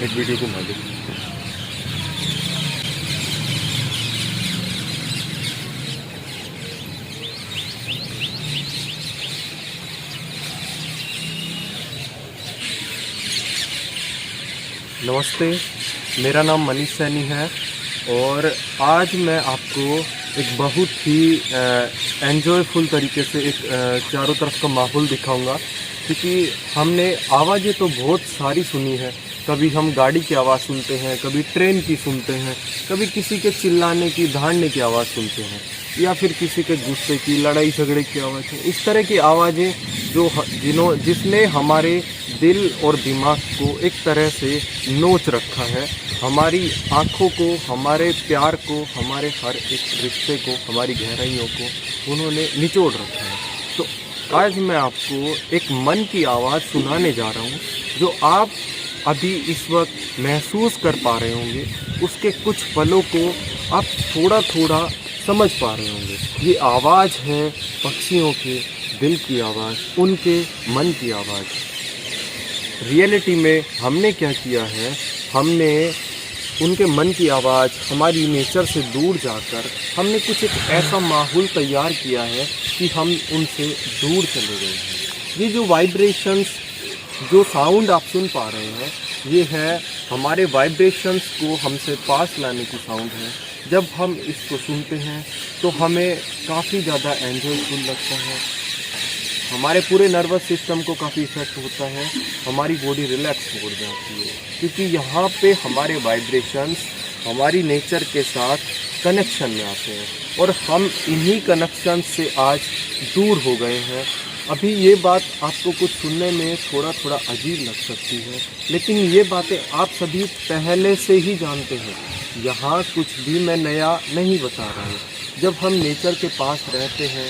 एक वीडियो को मालिक। नमस्ते, मेरा नाम मनीष सैनी है और आज मैं आपको एक बहुत ही एन्जॉयफुल तरीके से एक चारों तरफ का माहौल दिखाऊंगा। क्योंकि हमने आवाज़ें तो बहुत सारी सुनी है, कभी हम गाड़ी की आवाज़ सुनते हैं, कभी ट्रेन की सुनते हैं, कभी किसी के चिल्लाने की दहाड़ने की आवाज़ सुनते हैं, या फिर किसी के गुस्से की लड़ाई झगड़े की आवाज़ है। इस तरह की आवाज़ें जिसने हमारे दिल और दिमाग को एक तरह से नोच रखा है, हमारी आँखों को, हमारे प्यार को, हमारे हर एक रिश्ते को, हमारी गहराइयों को उन्होंने निचोड़ रखा है। तो आज मैं आपको एक मन की आवाज़ सुनाने जा रहा हूँ जो आप अभी इस वक्त महसूस कर पा रहे होंगे। उसके कुछ पलों को आप थोड़ा थोड़ा समझ पा रहे होंगे। ये आवाज़ है पक्षियों के दिल की आवाज़, उनके मन की आवाज़। रियलिटी में हमने क्या किया है, हमने उनके मन की आवाज़, हमारी नेचर से दूर जाकर हमने कुछ एक ऐसा माहौल तैयार किया है कि हम उनसे दूर चले गए हैं। ये जो वाइब्रेशंस, जो साउंड आप सुन पा रहे हैं, ये है हमारे वाइब्रेशंस को हमसे पास लाने की साउंड है। जब हम इसको सुनते हैं तो हमें काफ़ी ज़्यादा एन्जॉयफुल लगता है, हमारे पूरे नर्वस सिस्टम को काफ़ी इफेक्ट होता है, हमारी बॉडी रिलैक्स हो जाती है। क्योंकि यहाँ पे हमारे वाइब्रेशंस हमारी नेचर के साथ कनेक्शन में आते हैं और हम इन्हीं कनेक्शन से आज दूर हो गए हैं। अभी ये बात आपको कुछ सुनने में थोड़ा थोड़ा अजीब लग सकती है, लेकिन ये बातें आप सभी पहले से ही जानते हैं। यहाँ कुछ भी मैं नया नहीं बता रहा हूँ। जब हम नेचर के पास रहते हैं,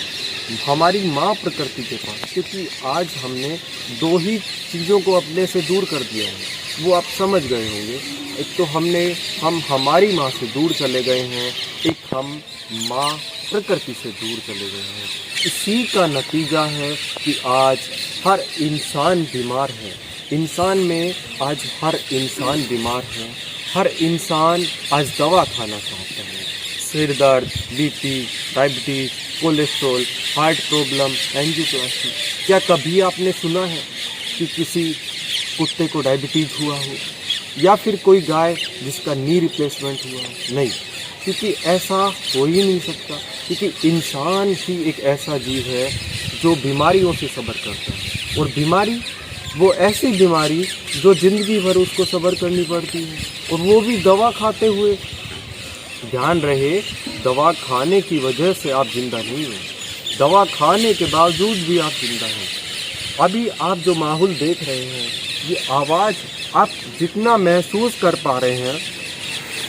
हमारी माँ प्रकृति के पास, क्योंकि आज हमने दो ही चीज़ों को अपने से दूर कर दिया है, वो आप समझ गए होंगे। एक तो हम हमारी माँ से दूर चले गए हैं, एक हम माँ प्रकृति से दूर चले गए हैं। इसी का नतीजा है कि आज हर इंसान बीमार है। इंसान में आज हर इंसान बीमार है। हर इंसान आज दवा खाना चाहता है। सिर दर्द, BP, diabetes, cholesterol, heart problem, angioplasty. क्या कभी आपने सुना है कि किसी कुत्ते को डायबिटीज़ हुआ हो, या फिर कोई गाय जिसका नी रिप्लेसमेंट हुआ हो? नहीं, क्योंकि ऐसा हो ही नहीं सकता। क्योंकि इंसान ही एक ऐसा जीव है जो बीमारियों से सब्र करता है, और बीमारी वो ऐसी बीमारी जो ज़िंदगी भर उसको सब्र करनी पड़ती है, और वो भी दवा खाते हुए। ध्यान रहे, दवा खाने की वजह से आप जिंदा नहीं हैं, दवा खाने के बावजूद भी आप जिंदा हैं। अभी आप जो माहौल देख रहे हैं, ये आवाज़ आप जितना महसूस कर पा रहे हैं,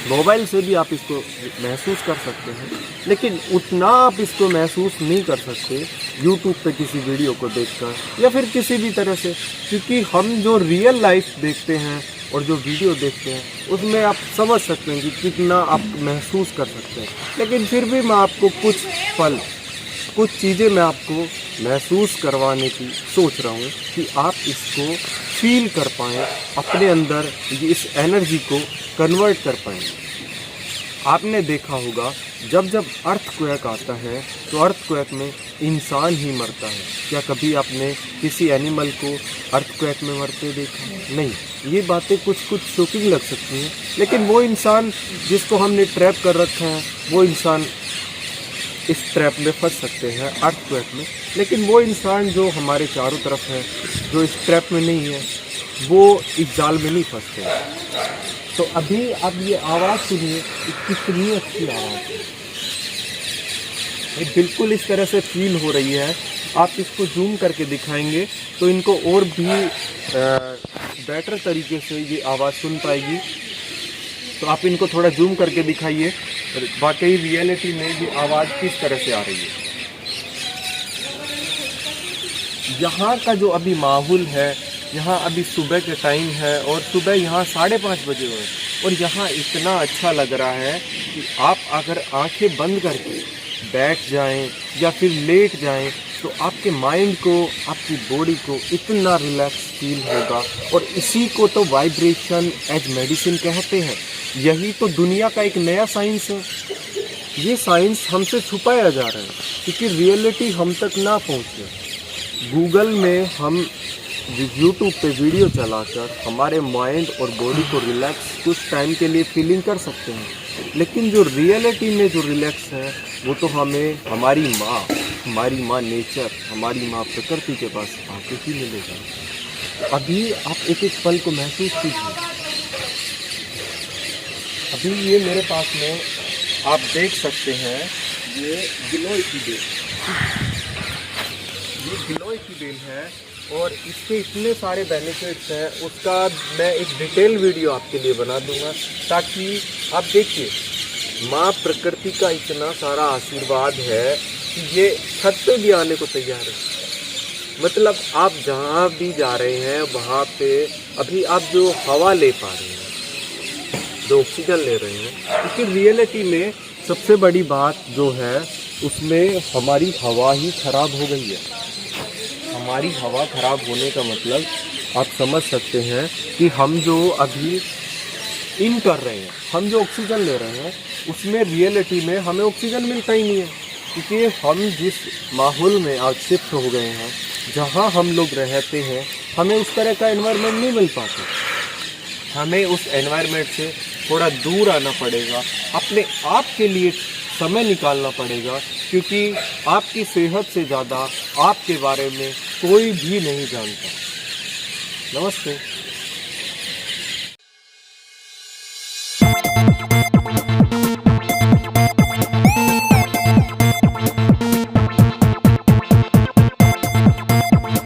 मोबाइल से भी आप इसको महसूस कर सकते हैं, लेकिन उतना आप इसको महसूस नहीं कर सकते यूट्यूब पे किसी वीडियो को देखकर या फिर किसी भी तरह से। क्योंकि हम जो रियल लाइफ देखते हैं और जो वीडियो देखते हैं, उसमें आप समझ सकते हैं कि कितना आप महसूस कर सकते हैं। लेकिन फिर भी मैं आपको कुछ चीज़ें मैं आपको महसूस करवाने की सोच रहा हूँ कि आप इसको फील कर पाएँ, अपने अंदर इस एनर्जी को कन्वर्ट कर पाएँ। आपने देखा होगा जब अर्थक्वेक आता है तो अर्थक्वेक में इंसान ही मरता है। क्या कभी आपने किसी एनिमल को अर्थक्वेक में मरते देखा? नहीं। ये बातें कुछ शॉकिंग लग सकती हैं, लेकिन वो इंसान जिसको हमने ट्रैप कर रखा है, वो इंसान इस ट्रैप में फंस सकते हैं, अर्थक्वेक में। लेकिन वो इंसान जो हमारे चारों तरफ है, जो इस ट्रैप में नहीं है, वो इस जाल में नहीं फंसते। तो अभी आप ये आवाज़ सुनिए, कितनी अच्छी आवाज़ है, ये बिल्कुल इस तरह से फील हो रही है। आप इसको जूम करके दिखाएंगे तो इनको और भी बेटर तरीके से ये आवाज़ सुन पाएगी। तो आप इनको थोड़ा जूम करके दिखाइए, वाकई रियलिटी में ये आवाज़ किस तरह से आ रही है। यहाँ का जो अभी माहौल है, यहाँ अभी सुबह के टाइम है और सुबह यहाँ 5:30 बजे हुए, और यहाँ इतना अच्छा लग रहा है कि आप अगर आंखें बंद करके बैठ जाएं या फिर लेट जाएं तो आपके माइंड को, आपकी बॉडी को इतना रिलैक्स फील होगा। और इसी को तो वाइब्रेशन एज मेडिसिन कहते हैं। यही तो दुनिया का एक नया साइंस है। ये साइंस हमसे छुपाया जा रहा है क्योंकि रियलिटी हम तक ना पहुँचे। गूगल में हम यूट्यूब पे वीडियो चलाकर हमारे माइंड और बॉडी को रिलैक्स कुछ टाइम के लिए फीलिंग कर सकते हैं, लेकिन जो रियलिटी में जो रिलैक्स है वो तो हमें हमारी माँ नेचर, हमारी माँ प्रकृति के पास आके ही मिलेगा। अभी आप एक एक पल को महसूस कीजिए। अभी ये मेरे पास में आप देख सकते हैं, ये गिलोय की बेल, ये गिलोय की बेल है और इसके इतने सारे बेनिफिट्स हैं। उसका मैं एक डिटेल वीडियो आपके लिए बना दूंगा ताकि आप देखिए। माँ प्रकृति का इतना सारा आशीर्वाद है कि ये छत पे भी आने को तैयार है। मतलब आप जहाँ भी जा रहे हैं वहाँ पे अभी आप जो हवा ले पा रहे हैं, जो ऑक्सीजन ले रहे हैं, क्योंकि रियलिटी में सबसे बड़ी बात जो है उसमें हमारी हवा ही खराब हो गई है। हमारी हवा खराब होने का मतलब आप समझ सकते हैं कि हम जो अभी इन कर रहे हैं, हम जो ऑक्सीजन ले रहे हैं, उसमें रियलिटी में हमें ऑक्सीजन मिलता ही नहीं है। क्योंकि हम जिस माहौल में आज शिफ्ट हो गए हैं, जहाँ हम लोग रहते हैं, हमें उस तरह का एनवायरनमेंट नहीं मिल पाता। हमें उस एनवायरनमेंट से थोड़ा दूर आना पड़ेगा, अपने आप के लिए समय निकालना पड़ेगा, क्योंकि आपकी सेहत से ज़्यादा आपके बारे में कोई भी नहीं जानता। नमस्ते।